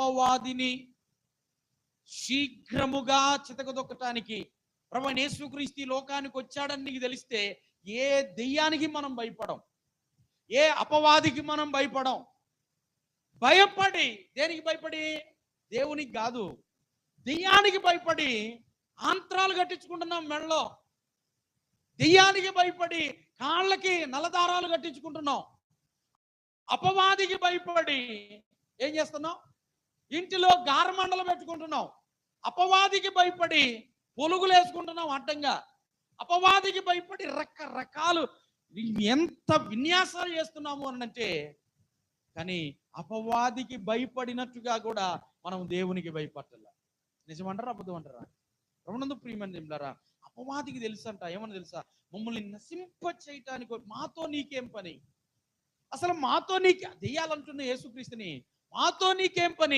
అపవాదిని శీఘ్రముగా చితకదొక్కటానికి ప్రభువైన యేసుక్రీస్తు ఈ లోకానికి వచ్చాడని నీకు తెలిస్తే ఏ దెయ్యానికి మనం భయపడం, ఏ అపవాదికి మనం భయపడం. భయపడి, దేనికి భయపడి? దేవునికి కాదు, దెయ్యానికి భయపడి ఆంత్రాలు కట్టించుకుంటున్నాం మెడలో. దెయ్యానికి భయపడి కాళ్ళకి నల్లదారాలు కట్టించుకుంటున్నాం. అపవాదికి భయపడి ఏం చేస్తున్నాం? ఇంటిలో గారమండలు పెట్టుకుంటున్నాం. అపవాదికి భయపడి పొలుగులు వేసుకుంటున్నాం అడ్డంగా. అపవాదికి భయపడి రకరకాలు ఎంత విన్యాసాలు చేస్తున్నాము అనంటే, కానీ అపవాదికి భయపడినట్టుగా కూడా మనం దేవునికి భయపడాల. నిజమంటారా అబద్ధం అంటారా? రమణందు ప్రియమని చెప్తారా? అపవాదికి తెలుసంట, ఏమని తెలుసా? మమ్మల్ని నశింప చేయటానికి. మాతో నీకేం పని? అసలు మాతో నీకు దెయ్యాలంటున్న యేసుక్రీస్తుని, మాతో నీకేం పని?